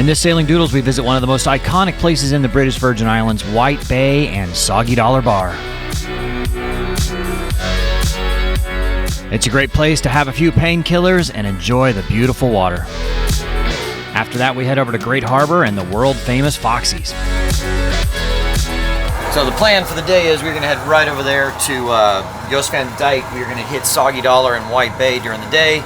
In this Sailing Doodles, we visit one of the most iconic places in the British Virgin Islands, White Bay and Soggy Dollar Bar. It's a great place to have a few painkillers and enjoy the beautiful water. After that, we head over to Great Harbour and the world-famous Foxy's. So the plan for the day is we're going to head right over there to Jost Van Dyke. We're going to hit Soggy Dollar and White Bay during the day.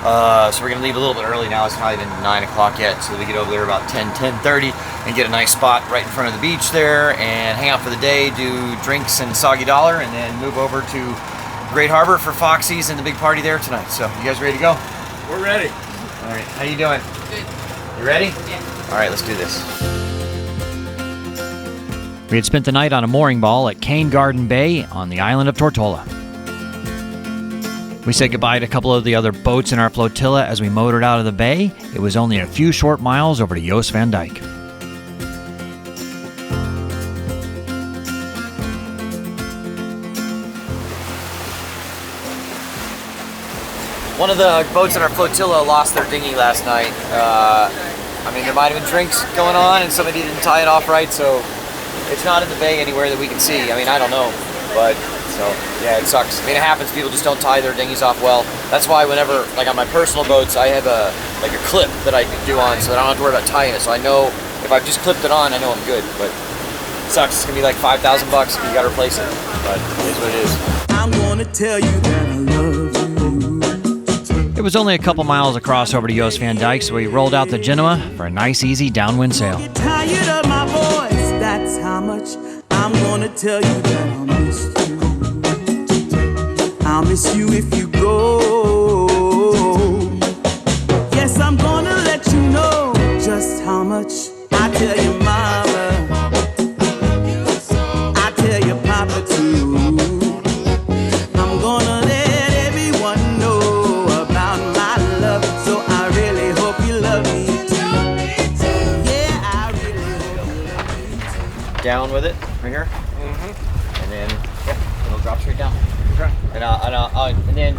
So we're going to leave a little bit early now. It's not even 9 o'clock yet, so we get over there about 10:30 and get a nice spot right in front of the beach there and hang out for the day, do drinks in Soggy Dollar, and then move over to Great Harbour for Foxy's and the big party there tonight. So you guys ready to go? We're ready. All right, how you doing? Good. You ready? Yeah. All right, let's do this. We had spent the night on a mooring ball at Cane Garden Bay on the island of Tortola. We said goodbye to a couple of the other boats in our flotilla as we motored out of the bay. It was only a few short miles over to Jost Van Dyke. One of the boats in our flotilla lost their dinghy last night. I mean, there might have been drinks going on and somebody didn't tie it off right, so it's not in the bay anywhere that we can see. I mean, I don't know, but so yeah, it sucks. I mean, it happens. People just don't tie their dinghies off well. That's why whenever, like on my personal boats, I have a clip that I can do on so that I don't have to worry about tying it. So I know if I've just clipped it on, I know I'm good. But it sucks. It's gonna be like $5,000 if you gotta replace it. But it is what it is. I'm gonna tell you that I love you. It was only a couple miles across over to Jost Van Dyke, so we rolled out the Genoa for a nice, easy downwind sail. Get tired of my voice, that's how much I'm gonna tell you that I'll miss you. I'll miss you if you go. Yes, I'm gonna let you know just how much I tell your mama, I tell your papa too. I'm gonna let everyone know about my love, so I really hope you love me too. Yeah, I really hope you love me too. Down with it, right here. And then, yeah, it'll drop straight down. Okay. And then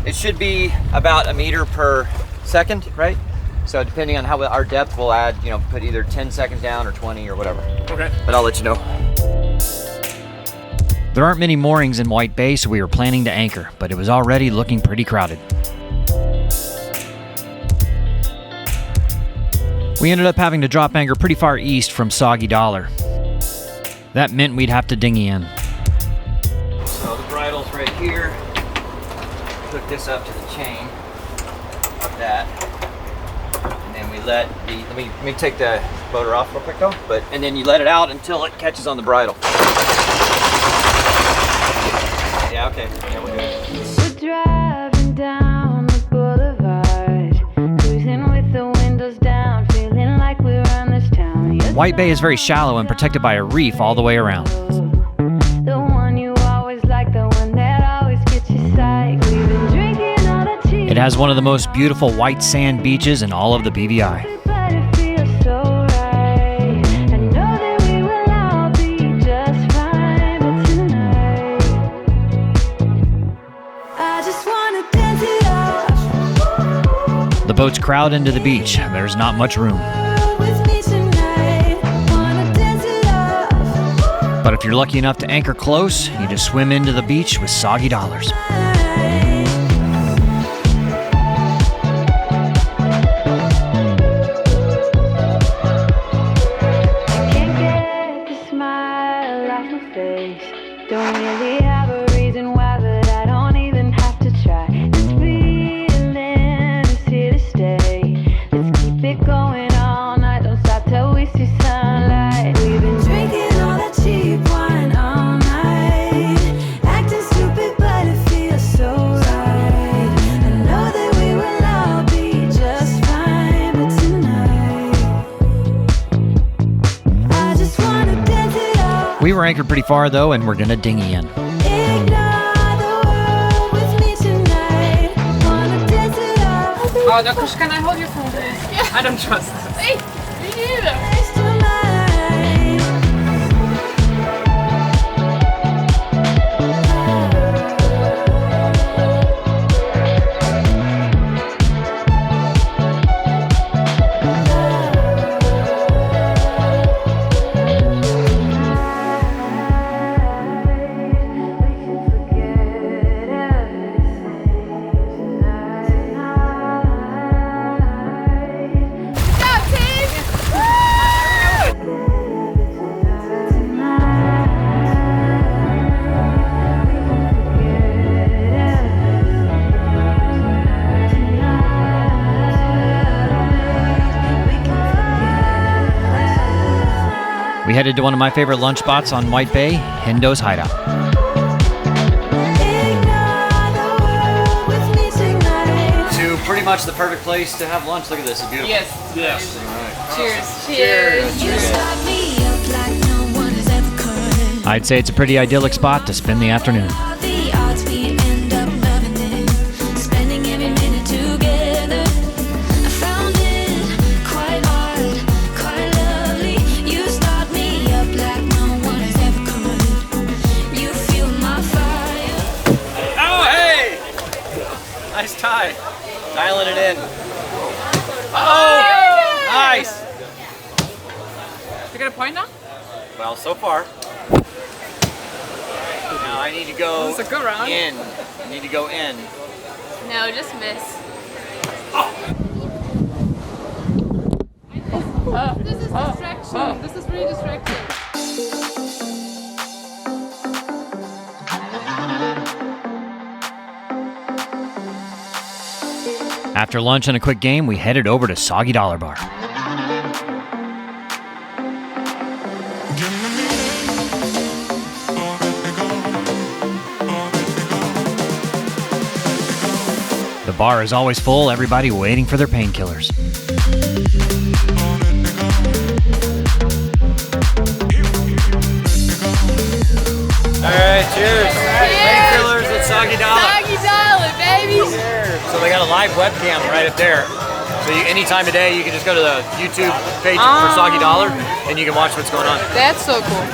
it should be about a meter per second, right? So depending on how our depth, we'll add, put either 10 seconds down or 20 or whatever. Okay. But I'll let you know. There aren't many moorings in White Bay, so we were planning to anchor, but it was already looking pretty crowded. We ended up having to drop anchor pretty far east from Soggy Dollar. That meant we'd have to dinghy in. So the bridle's right here. Hook this up to the chain, like that. And then we let me take the motor off real quick though. And then you let it out until it catches on the bridle. Yeah, okay. Yeah, we're good. We're driving down the boulevard, cruising with the windows down, feeling like we run this town. White Bay is very shallow and protected by a reef all the way around. The one you always like, the one that always gets you psyched. We've been drinking all the tea. It has one of the most beautiful white sand beaches in all of the BVI. But it feels so right. I know that we will all be just fine, but tonight I just wanna dance it off. The boats crowd into the beach. There's not much room. With me tonight, wanna dance it off. But if you're lucky enough to anchor close, you just swim into the beach with Soggy Dollars. Can't get the smile off my face. Don't really have a reason why, but I don't even have to try. This feeling is here to stay. Let's keep it going all night. Don't stop till we see sunlight. We've been drinking all that cheap wine all night, acting stupid, but it feels so right. I know that we will all be just fine, but tonight I just wanna dance it off. We were anchored pretty far though, and we're gonna dinghy in. Ignore the world with me tonight. Wanna dance it off. Oh, Doctor, can I hold your phone, please? Yeah. I don't trust this. Hey, me neither. Taste of mine. We headed to one of my favorite lunch spots on White Bay, Hendo's Hideout. To pretty much the perfect place to have lunch. Look at this, it's beautiful. Yes. Yes. Cheers. Cheers. I'd say it's a pretty idyllic spot to spend the afternoon. Nice tie. Dialing it in. Oh! Nice! You got a point now? Well, so far. Now I need to go This is a good round. in. I need to go in. No, just miss. This is distraction. This is really distracting. After lunch and a quick game, we headed over to Soggy Dollar Bar. The bar is always full, everybody waiting for their painkillers. Alright, cheers. Painkillers at Soggy Dollar. Soggy Dollar, baby. So they got a live webcam right up there. So any time of day, you can just go to the YouTube page for Soggy Dollar and you can watch what's going on. That's so cool.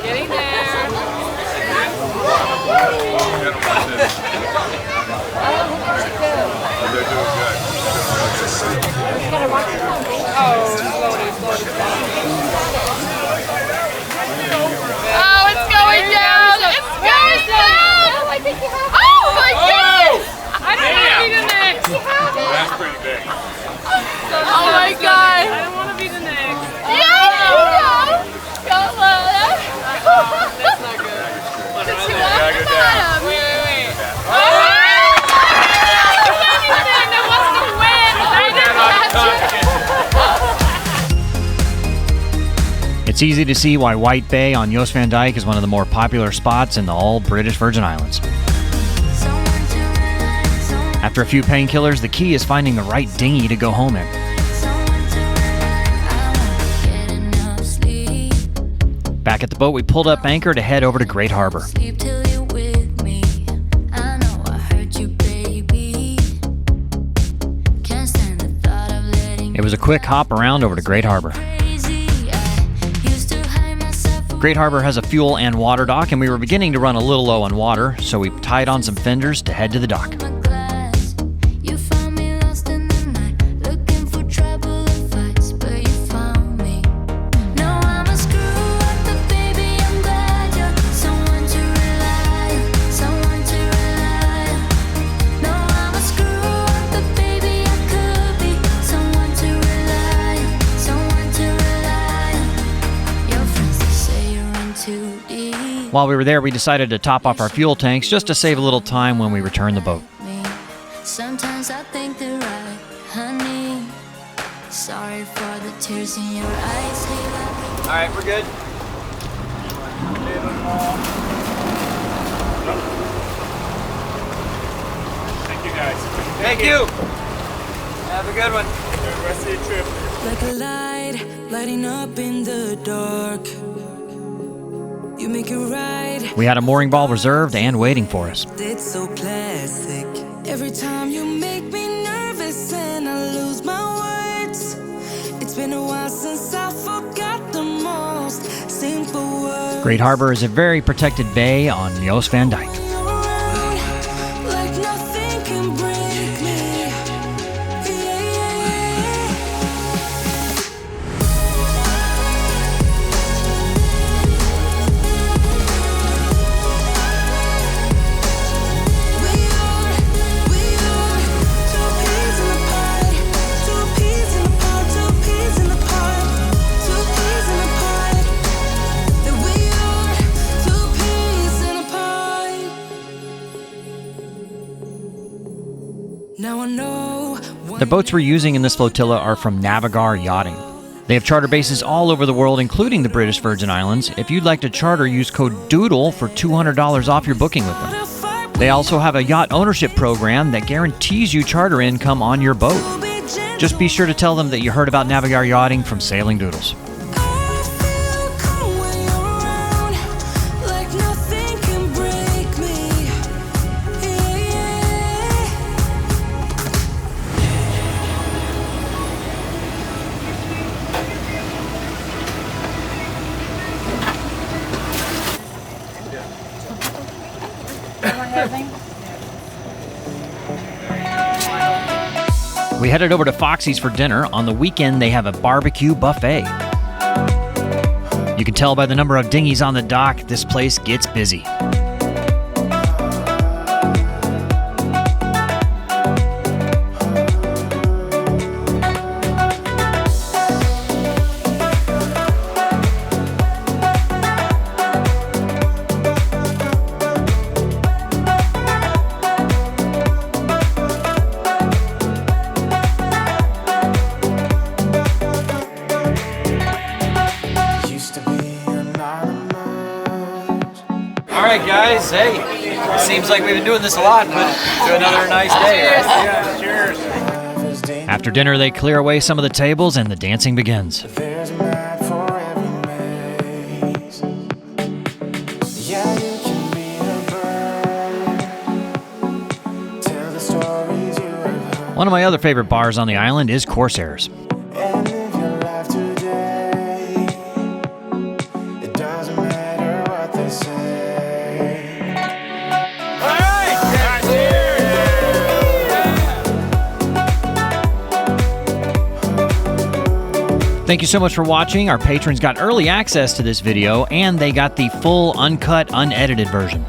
Getting there. Oh, it's going down. It's going down. Oh my goodness. I don't want to be the next. That's pretty big. Oh my god. I don't want to be the next. Yeah. Go, Lola. That's not good. She wants the bottom. Wait. That was the win. I didn't It's easy to see why White Bay on Jost Van Dyke is one of the more popular spots in the all British Virgin Islands. After a few painkillers, the key is finding the right dinghy to go home in. Back at the boat, we pulled up anchor to head over to Great Harbour. It was a quick hop around over to Great Harbour. Great Harbour has a fuel and water dock, and we were beginning to run a little low on water, so we tied on some fenders to head to the dock. While we were there, we decided to top off our fuel tanks just to save a little time when we returned the boat. Sometimes I think they're right, honey. Sorry for the tears in your eyes. Alright, we're good. Thank you guys. Thank you. Have a good one. Enjoy the rest of your trip. Like a light lighting up in the dark. You make it right. We had a mooring ball reserved and waiting for us. It's so classic. Every time you make me nervous and I lose my words. It's been a while since I forgot the most simple words. Great Harbour is a very protected bay on Jost Van Dyke. Like nothing can break me. That we The boats we're using in this flotilla are from Navigar Yachting. They have charter bases all over the world, including the British Virgin Islands. If you'd like to charter, use code DOODLE for $200 off your booking with them. They also have a yacht ownership program that guarantees you charter income on your boat. Just be sure to tell them that you heard about Navigar Yachting from Sailing Doodles. We headed over to Foxy's for dinner. On the weekend, they have a barbecue buffet. You can tell by the number of dinghies on the dock, this place gets busy. All right, guys. Hey, seems like we've been doing this a lot, but do another nice day. Right? Yeah, cheers. After dinner, they clear away some of the tables and the dancing begins. There's a map for every maze. Yeah, you can be a bird. Tell the stories you have heard. One of my other favorite bars on the island is Corsair's. And live your life today. It doesn't matter what they say. Thank you so much for watching. Our patrons got early access to this video, and they got the full, uncut, unedited version.